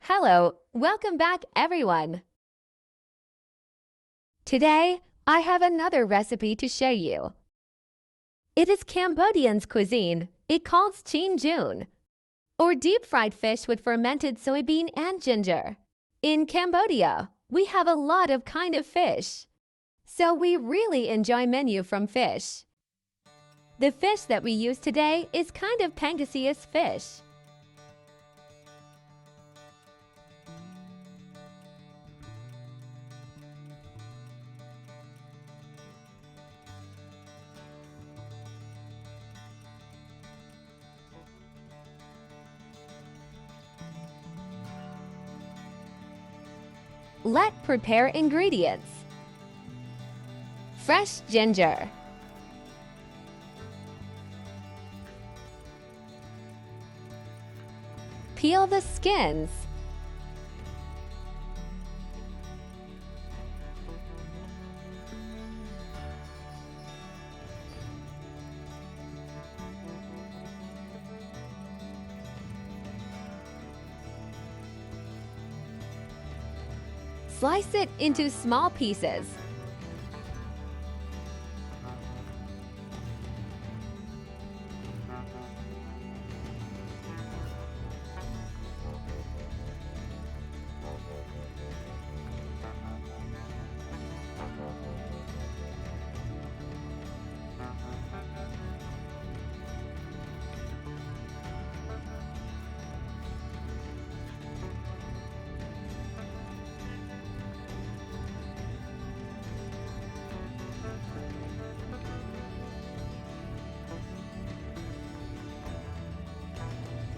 Hello, welcome back everyone. Today, I have another recipe to show you. It is Cambodian's cuisine. It calls Jean Joun, or deep-fried fish with fermented soybean and ginger. In Cambodia, we have a lot of kind of fish, so we really enjoy menu from fish. The fish that we use today is kind of Pangasius fish. Let's prepare ingredients. Fresh ginger, peel the skins, slice it into small pieces.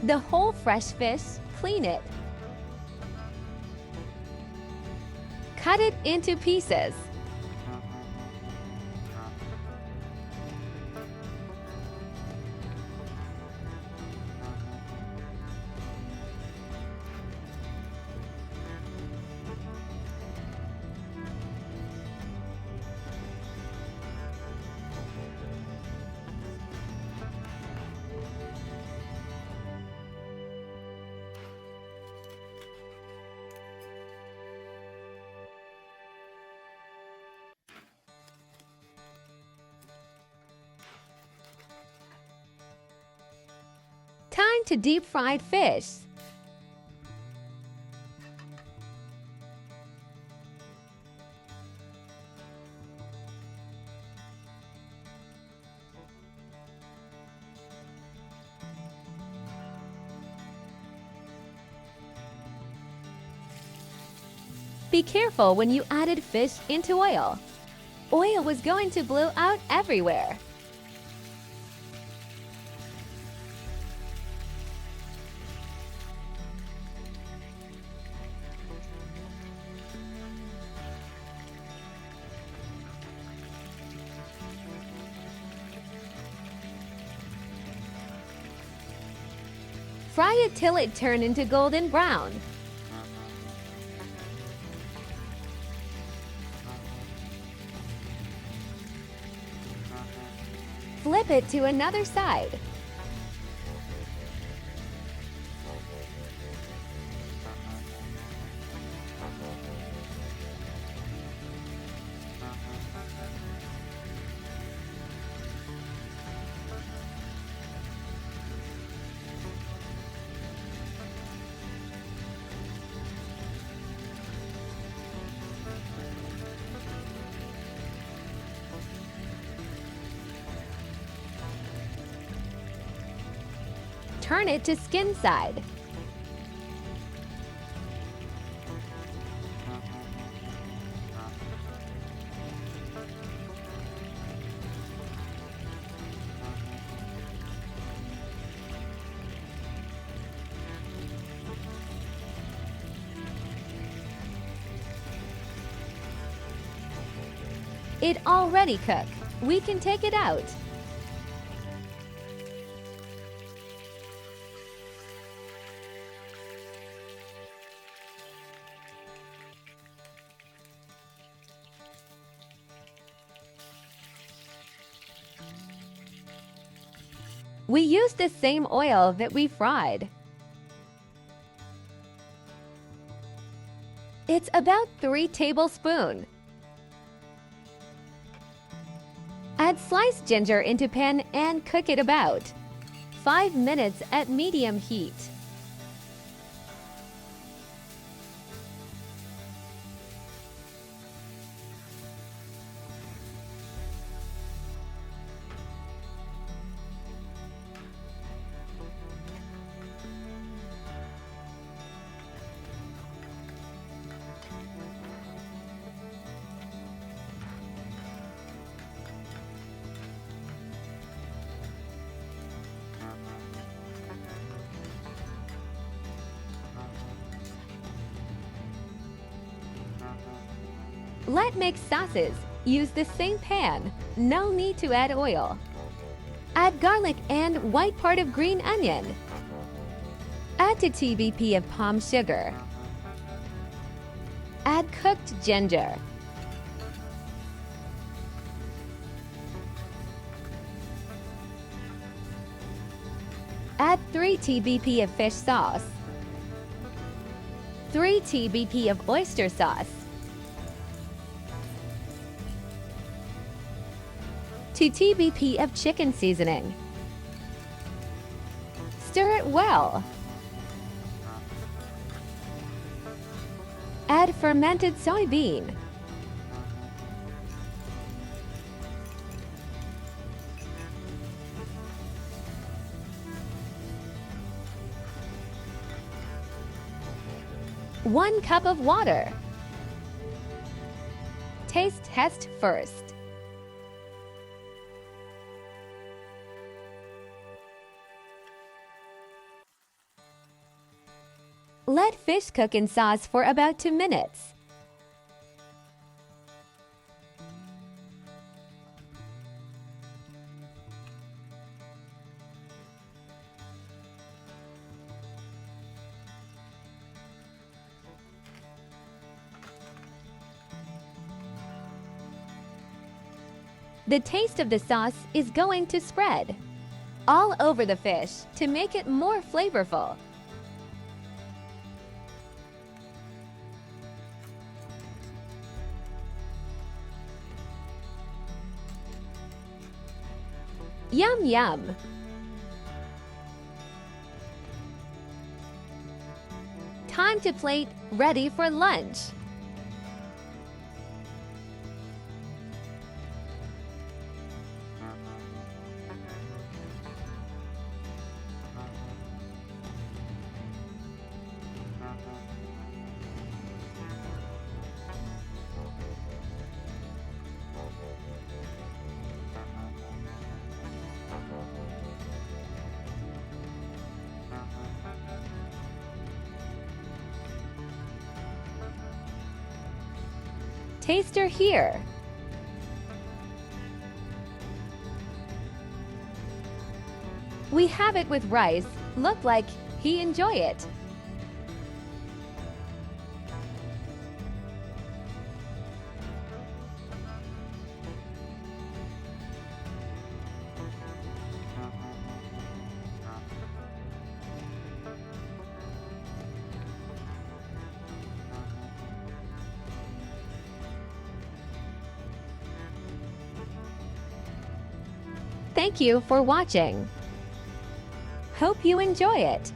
The whole fresh fish, clean it. Cut it into pieces. Time to deep fried fish. Be careful when you added fish into oil. Oil was going to blow out everywhere. Fry it till it turns into golden brown. Flip it to another side. Turn it to skin side. It already cooked. We can take it out. We used the same oil that we fried. It's about 3 tablespoons. Add sliced ginger into pan and cook it about 5 minutes at medium heat. Let mix sauces. Use the same pan. No need to add oil. Add garlic and white part of green onion. Add 2 TVP of palm sugar. Add cooked ginger. Add 3 TVP of fish sauce. 3 TVP of oyster sauce. 2 TVP of chicken seasoning. Stir it well. Add fermented soybean. One cup of water. Taste test first. Let fish cook in sauce for about 2 minutes. The taste of the sauce is going to spread all over the fish to make it more flavorful. Yum yum! Time to plate, ready for lunch. Taster here. We have it with rice. Look like he enjoy it. Thank you for watching. Hope you enjoy it.